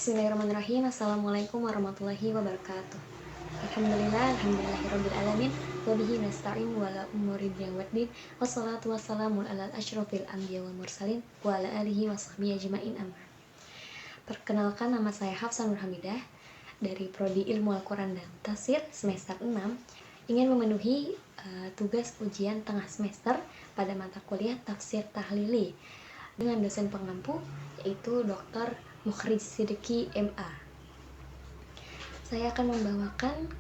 Bismillahirrahmanirrahim. Assalamualaikum warahmatullahi wabarakatuh. Alhamdulillahirabbil alamin wa bihi nasta'in wa la umuri dunya waddin. Wassalatu wassalamu ala asyrofil anbiya wal mursalin wa ala alihi wa sahbihi ajmain amma. Perkenalkan, nama saya Hafsah Nur Hamidah dari Prodi Ilmu Al-Quran dan Tafsir semester 6, ingin memenuhi tugas ujian tengah semester pada mata kuliah Tafsir Tahlili dengan dosen pengampu yaitu Dr. Mukhrij Siddiqi MA. Saya akan membawakan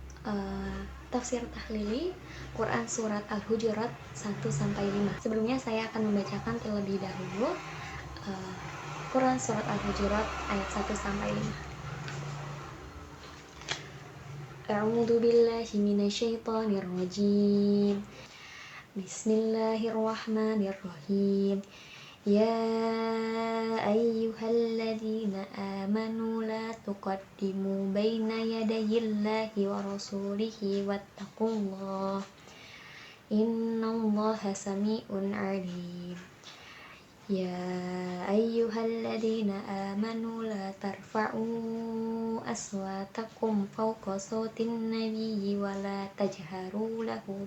tafsir tahlili Quran surat Al-Hujurat 1-5. Sebelumnya saya akan membacakan terlebih dahulu Quran surat Al-Hujurat ayat 1-5. A'udzu billahi minasyaitonir rajim. Bismillahirrahmanirrahim. Ya ayyuhalladzina amanu la tuqaddimu baina yadayillahi wa rasulihi wattaqullah innallaha sami'un alim. Ya ayyuhalladzina amanu la tarfa'u aswatakum fawqa sawtin nabiyyi wa la tajharu lahu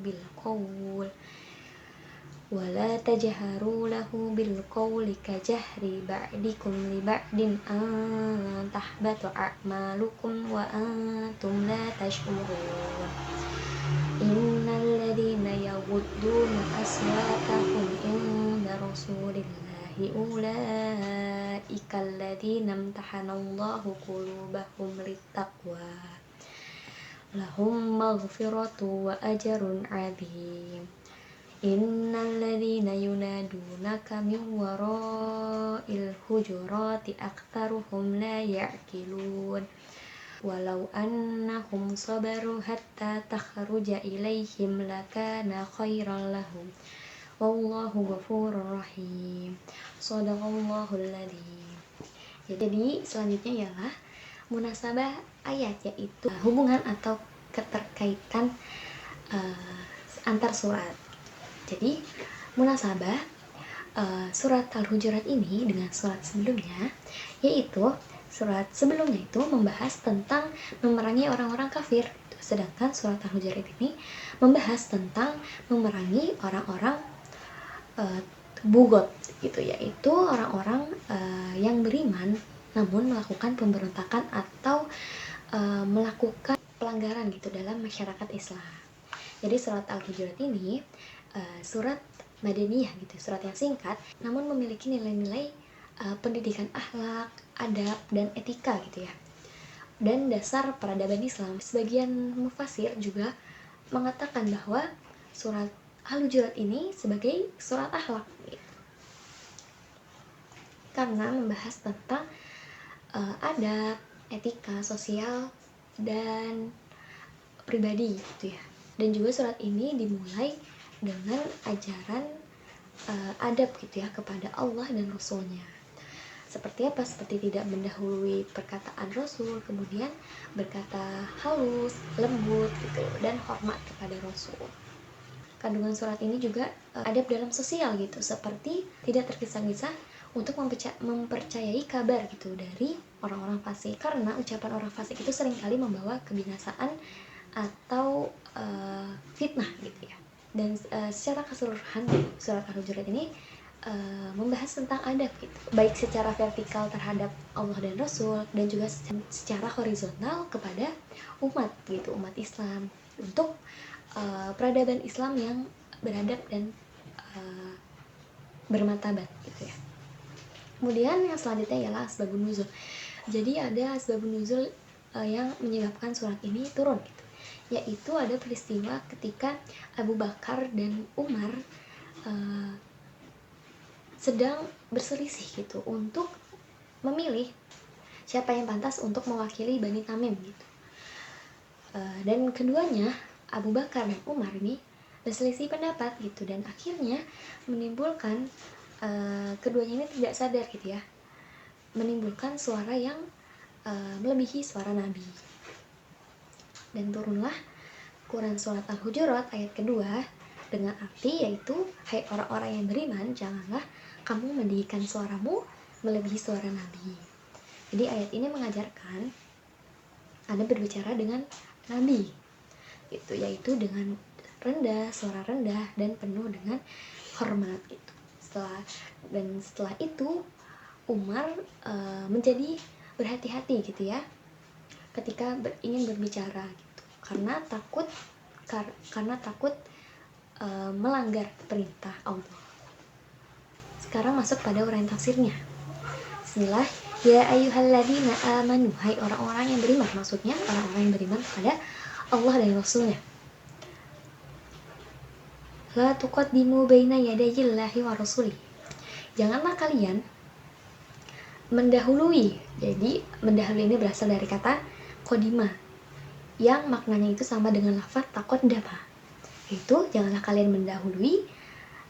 bil qawli kajahri ba'dikum li ba'din an tahbatu a'malukum wa antum la tash'urun. Innal ladzina yaghudduna aswatahum inda rasulillahi ulaika alladzina imtahanallahu qulubahum littaqwa lahum maghfiratu wa ajrun 'adzim. Innal ladzina yunadunaka min wara'il hujurati aktsaruhum la ya'qilun walau annahum sabaru hatta takhruja ilaihim lakana khairan lahum wallahu ghafurur rahim. Shadaqallahul adzim. Jadi selanjutnya ialah munasabah ayat, yaitu hubungan atau keterkaitan antar surat. Jadi munasabah surat Al-Hujurat ini dengan surat sebelumnya, yaitu surat sebelumnya itu membahas tentang memerangi orang-orang kafir, sedangkan surat Al-Hujurat ini membahas tentang memerangi orang-orang bugot gitu, yaitu orang-orang yang beriman namun melakukan pemberontakan atau melakukan pelanggaran gitu dalam masyarakat Islam. Jadi surat Al-Hujurat ini surat Madaniyah gitu, surat yang singkat namun memiliki nilai-nilai pendidikan akhlak, adab, dan etika gitu ya, dan dasar peradaban Islam. Sebagian mufasir juga mengatakan bahwa surat Al-Hujurat ini sebagai surat akhlak gitu, karena membahas tentang adab, etika, sosial, dan pribadi gitu ya. Dan juga surat ini dimulai dengan ajaran adab gitu ya kepada Allah dan Rasulnya. Seperti apa? Seperti tidak mendahului perkataan Rasul, kemudian berkata halus, lembut gitu, dan hormat kepada Rasul. Kandungan surat ini juga adab dalam sosial gitu, seperti tidak tergesa-gesa untuk mempercayai kabar gitu dari orang-orang fasik, karena ucapan orang fasik itu seringkali membawa kebinasaan atau fitnah gitu ya. Dan secara keseluruhan surat Al-Hujurat ini membahas tentang adab gitu, baik secara vertikal terhadap Allah dan Rasul, dan juga secara horizontal kepada umat gitu, umat Islam, untuk peradaban Islam yang beradab dan bermartabat gitu ya. Kemudian yang selanjutnya ialah asbabun nuzul. Jadi ada asbabun nuzul yang menyebabkan surat ini turun gitu, yaitu ada peristiwa ketika Abu Bakar dan Umar sedang berselisih gitu untuk memilih siapa yang pantas untuk mewakili Bani Tamim gitu. Dan keduanya, Abu Bakar dan Umar ini berselisih pendapat gitu, dan akhirnya menimbulkan keduanya ini tidak sadar gitu ya, menimbulkan suara yang melebihi suara Nabi. Dan turunlah Quran surat Al-Hujurat ayat kedua dengan arti yaitu, hai orang-orang yang beriman, janganlah kamu meninggikan suaramu melebihi suara Nabi. Jadi ayat ini mengajarkan Anda berbicara dengan Nabi, gitu, yaitu dengan rendah, suara rendah dan penuh dengan hormat gitu. Setelah itu Umar menjadi berhati-hati gitu ya ketika ingin berbicara gitu, karena takut melanggar perintah Allah. Sekarang masuk pada uraian tafsirnya. Bismillah. Ya ayyuhalladzina amanu, hai orang-orang yang beriman, maksudnya orang-orang yang beriman kepada Allah dan Rasulnya. La tuqaddimu baina yadayillahi wa rasuli. Janganlah kalian mendahului. Jadi mendahului ini berasal dari kata kodima, yang maknanya itu sama dengan lafaz taqaddama. Itu janganlah kalian mendahului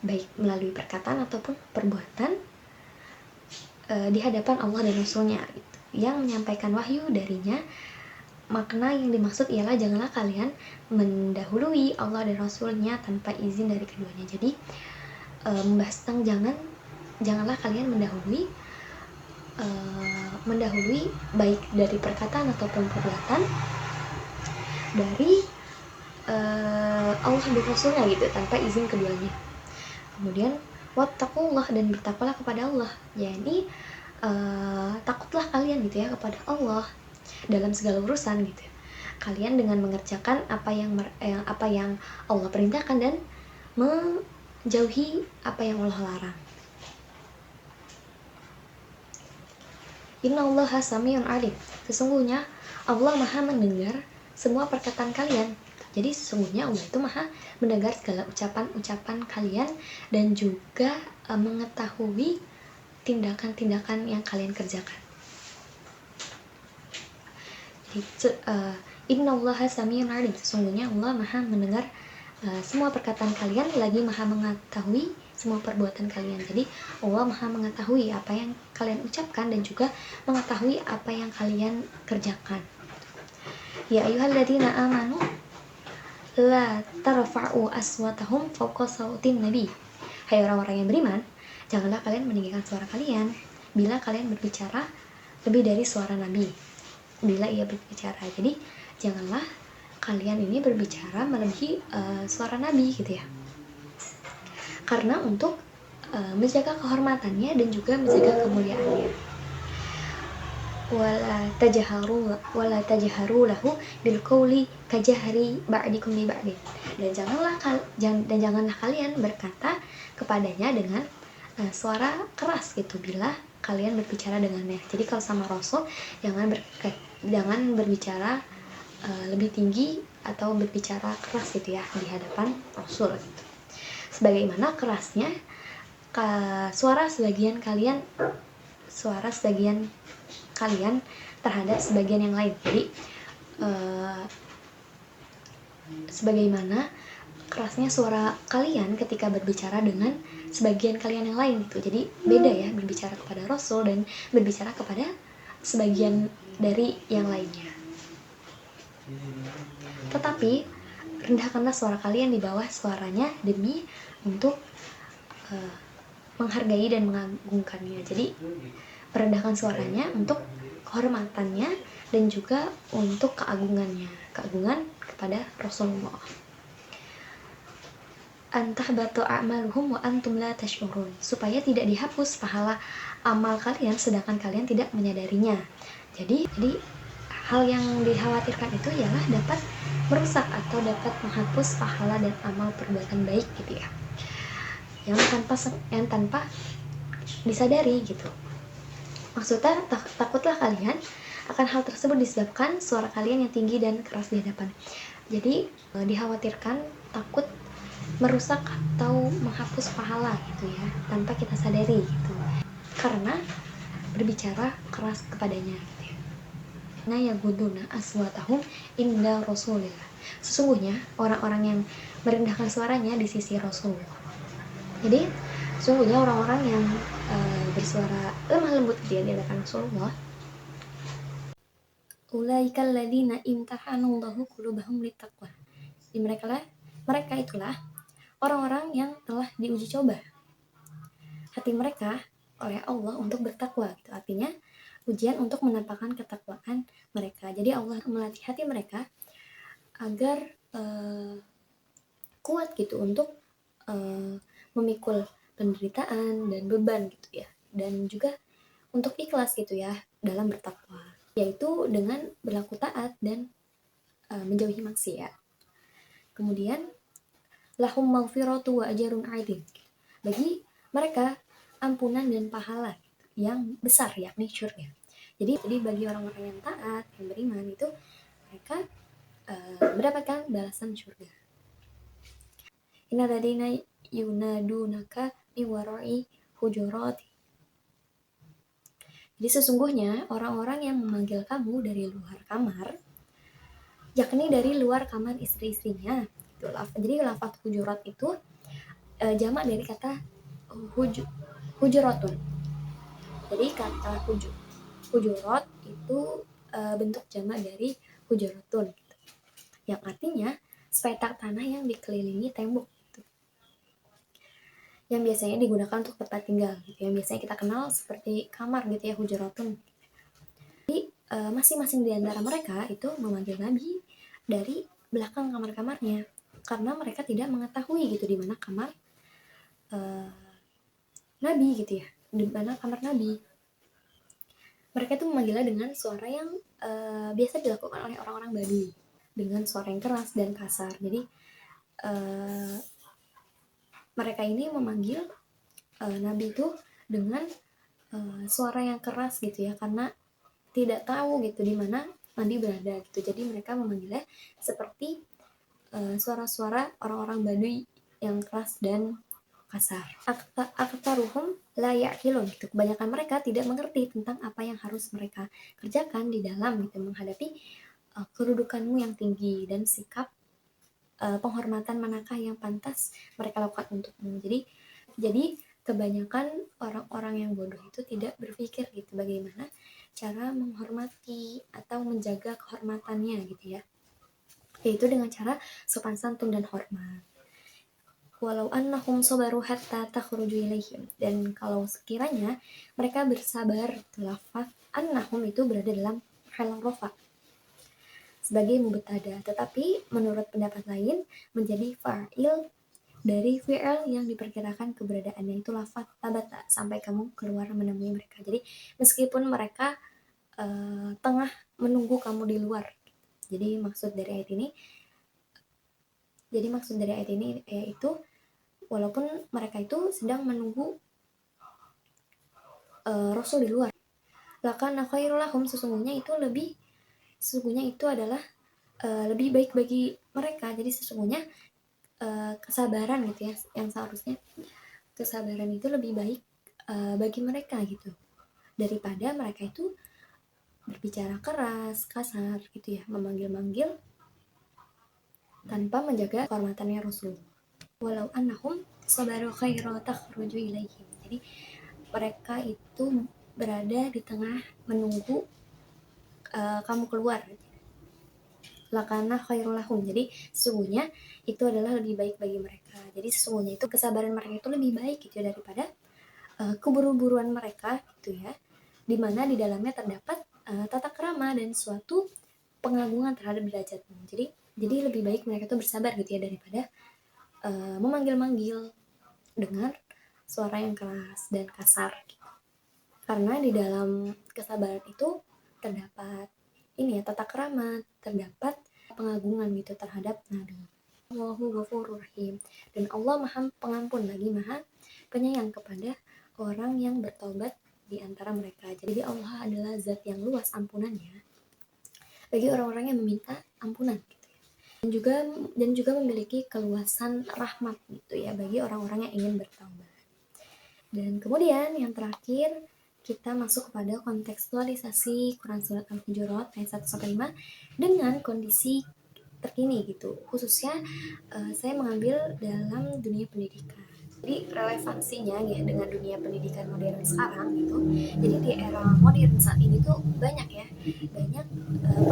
baik melalui perkataan ataupun perbuatan di hadapan Allah dan Rasulnya gitu, yang menyampaikan wahyu darinya. Makna yang dimaksud ialah janganlah kalian mendahului Allah dan Rasulnya tanpa izin dari keduanya. Jadi membahas tentang janganlah kalian mendahului baik dari perkataan ataupun perbuatan dari Allah dan Rasulnya gitu tanpa izin keduanya. Kemudian wattaqullah, dan bertakwalah kepada Allah. Jadi takutlah kalian gitu ya kepada Allah dalam segala urusan gitu. Kalian dengan mengerjakan apa yang Allah perintahkan dan menjauhi apa yang Allah larang. Innallaha samiun alim. Sesungguhnya Allah Maha mendengar semua perkataan kalian. Jadi sesungguhnya Allah itu Maha mendengar segala ucapan-ucapan kalian dan juga mengetahui tindakan-tindakan yang kalian kerjakan. Innallaha samiun alim. Sesungguhnya Allah Maha mendengar semua perkataan kalian, lagi Maha mengetahui semua perbuatan kalian. Jadi Allah Maha mengetahui apa yang kalian ucapkan dan juga mengetahui apa yang kalian kerjakan. Ya ayyuhalladzina amanu la tarfa'u aswatahum fawqa sautin nabi. Hai orang-orang yang beriman, janganlah kalian meninggikan suara kalian bila kalian berbicara lebih dari suara Nabi bila ia berbicara. Jadi janganlah kalian ini berbicara melebihi suara Nabi gitu ya, karena untuk menjaga kehormatannya dan juga menjaga kemuliaannya. Wala tajharu lahu bil qawli kajahri ba'dikum li ba'din. Dan janganlah kalian berkata kepadanya dengan suara keras gitu bila kalian berbicara dengannya. Jadi kalau sama Rasul jangan berbicara lebih tinggi atau berbicara keras gitu ya di hadapan Rasul gitu. Sebagaimana kerasnya suara sebagian kalian terhadap sebagian yang lain. Jadi sebagaimana kerasnya suara kalian ketika berbicara dengan sebagian kalian yang lain gitu. Jadi beda ya berbicara kepada Rasul dan berbicara kepada sebagian dari yang lainnya. Tetapi rendahkanlah suara kalian di bawah suaranya demi untuk menghargai dan mengagungkannya. Jadi merendahkan suaranya untuk kehormatannya dan juga untuk keagungan kepada Rasulullah. Antahbatu a'maluhum wa antum la tash'urun, supaya tidak dihapus pahala amal kalian sedangkan kalian tidak menyadarinya. Jadi hal yang dikhawatirkan itu ialah dapat merusak atau dapat menghapus pahala dan amal perbuatan baik gitu ya, yang tanpa disadari gitu. Maksudnya takutlah kalian akan hal tersebut disebabkan suara kalian yang tinggi dan keras di hadapan. Jadi dikhawatirkan takut merusak atau menghapus pahala gitu ya tanpa kita sadari gitu, karena berbicara keras kepadanya gitu ya. Nah yaguduna aswatahum inda Rasulillah. Sesungguhnya orang-orang yang merendahkan suaranya di sisi Rasulullah. Jadi sesungguhnya orang-orang yang bersuara lemah lembut dia di hadapan Rasulullah, ulaikal ladzina imtahanallahu qulubahum littaqwa. Mereka itulah orang-orang yang telah diuji coba hati mereka oleh Allah untuk bertakwa gitu. Artinya ujian untuk menampakkan ketakwaan mereka. Jadi Allah melatih hati mereka agar kuat gitu untuk memikul penderitaan dan beban gitu ya, dan juga untuk ikhlas gitu ya dalam bertakwa, yaitu dengan berlaku taat dan menjauhi maksiat. Kemudian lahum maghfiratu wa ajrun adzim, bagi mereka ampunan dan pahala yang besar, yakni surga. Jadi bagi orang-orang yang taat, yang beriman itu mereka mendapatkan balasan surga. Inna ladina yunadunaka min warai hujurat. Jadi sesungguhnya orang-orang yang memanggil kamu dari luar kamar, yakni dari luar kamar istri-istrinya. Jadi lafaz hujurat itu jamak dari kata hujuratun. Jadi kata hujurat itu bentuk jamak dari hujuratun, gitu. Yang artinya sepetak tanah yang dikelilingi tembok, gitu. Yang biasanya digunakan untuk tempat tinggal, gitu. Yang biasanya kita kenal seperti kamar gitu ya, hujuratun. Jadi masing-masing di antara mereka itu memanggil Nabi dari belakang kamar-kamarnya, karena mereka tidak mengetahui gitu di mana kamar Nabi gitu ya, di mana kamar Nabi. Mereka itu memanggilnya dengan suara yang biasa dilakukan oleh orang-orang Baduy, dengan suara yang keras dan kasar. Jadi mereka ini memanggil Nabi itu dengan suara yang keras gitu ya, karena tidak tahu gitu di mana Nabi berada gitu. Jadi mereka memanggilnya seperti suara-suara orang-orang Baduy yang keras dan kasar. Aktaruhum la ya'qilun gitu. Kebanyakan mereka tidak mengerti tentang apa yang harus mereka kerjakan di dalam gitu, menghadapi kedudukanmu yang tinggi dan sikap penghormatan manakah yang pantas mereka lakukan untukmu. Jadi kebanyakan orang-orang yang bodoh itu tidak berpikir gitu bagaimana cara menghormati atau menjaga kehormatannya gitu ya, yaitu dengan cara sopan santun dan hormat. Walau annahum sabaru hatta takhruju ilaihim, dan kalau sekiranya mereka bersabar, lafaz annahum itu berada dalam hal rofa sebagai mubtada, tetapi menurut pendapat lain menjadi fa'il dari fi'il yang diperkirakan keberadaannya itu lafaz tabata, sampai kamu keluar menemui mereka. Jadi meskipun mereka tengah menunggu kamu di luar. Jadi maksud dari ayat ini yaitu walaupun mereka itu sedang menunggu Rasul di luar. Lakana khairul lahum, sesungguhnya itu adalah lebih baik bagi mereka. Jadi sesungguhnya kesabaran gitu ya, yang seharusnya kesabaran itu lebih baik bagi mereka gitu, daripada mereka itu berbicara keras, kasar gitu ya, memanggil-manggil tanpa menjaga kehormatannya Rasul. Walau annahum sabaru khairu takhruju ilaihim. Jadi mereka itu berada di tengah menunggu kamu keluar. Lakana khairul lahum. Jadi sesungguhnya itu adalah lebih baik bagi mereka. Jadi sesungguhnya itu kesabaran mereka itu lebih baik gitu daripada keburu-buruan mereka gitu ya, dimana di dalamnya terdapat tata krama dan suatu pengagungan terhadap derajatmu. Jadi lebih baik mereka itu bersabar gitu ya daripada memanggil-manggil dengan suara yang keras dan kasar gitu. Karena di dalam kesabaran itu terdapat ini ya, tata krama, terdapat pengagungan gitu terhadap Nabi. Allahu ghafurur rahim, dan Allah Maha Pengampun lagi Maha Penyayang kepada orang yang bertobat di antara mereka. Jadi Allah adalah zat yang luas ampunannya bagi orang-orang yang meminta ampunan gitu ya. Dan juga memiliki keluasan rahmat gitu ya bagi orang-orang yang ingin bertaubat. Dan kemudian yang terakhir kita masuk kepada kontekstualisasi Quran Surat Al-Hujurat ayat 1-5 dengan kondisi terkini gitu. Khususnya saya mengambil dalam dunia pendidikan. Jadi relevansinya ya dengan dunia pendidikan modern sekarang gitu. Jadi di era modern saat ini tuh banyak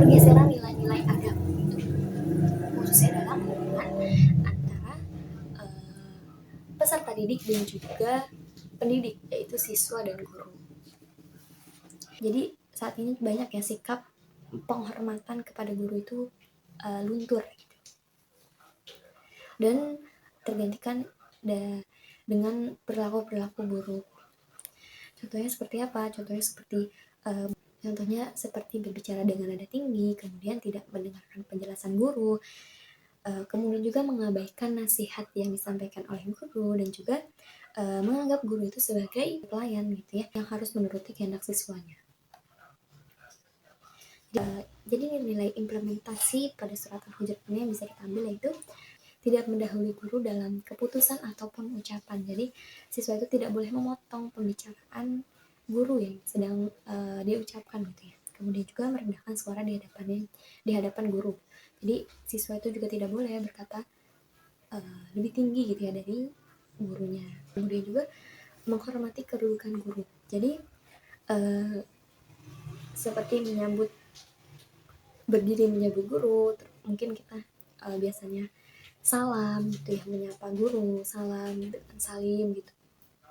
pergeseran nilai-nilai adab gitu. Khususnya dalam hubungan antara peserta didik dan juga pendidik, yaitu siswa dan guru. Jadi saat ini banyak ya sikap penghormatan kepada guru itu luntur gitu. Dan tergantikan dengan perilaku-perilaku buruk. Contohnya seperti apa? Contohnya seperti berbicara dengan nada tinggi, kemudian tidak mendengarkan penjelasan guru, kemudian juga mengabaikan nasihat yang disampaikan oleh guru, dan juga menganggap guru itu sebagai pelayan gitu ya, yang harus menuruti kehendak siswanya. Jadi nilai implementasi pada surat Al-Hujurat ini yang bisa kita ambil yaitu tidak mendahului guru dalam keputusan ataupun ucapan. Jadi siswa itu tidak boleh memotong pembicaraan guru yang sedang dia ucapkan gitu ya. Kemudian juga merendahkan suara di hadapan guru. Jadi siswa itu juga tidak boleh berkata lebih tinggi gitu ya dari gurunya. Kemudian juga menghormati kedudukan guru. Jadi seperti berdiri menyambut guru, mungkin kita biasanya salam gitu ya, menyapa guru, salam dengan salim gitu.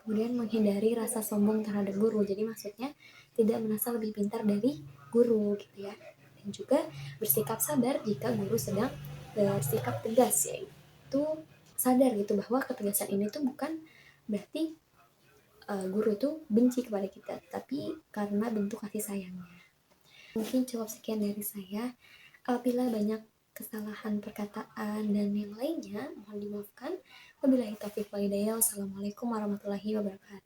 Kemudian menghindari rasa sombong terhadap guru, jadi maksudnya tidak merasa lebih pintar dari guru gitu ya. Dan juga bersikap sabar jika guru sedang bersikap tegas, yaitu sadar gitu bahwa ketegasan ini tuh bukan berarti guru itu benci kepada kita, tapi karena bentuk kasih sayangnya. Mungkin cukup sekian dari saya. Apabila banyak kesalahan perkataan dan yang lainnya, mohon dimaafkan. Wabillahi taufiq wal hidayah. Wassalamualaikum warahmatullahi wabarakatuh.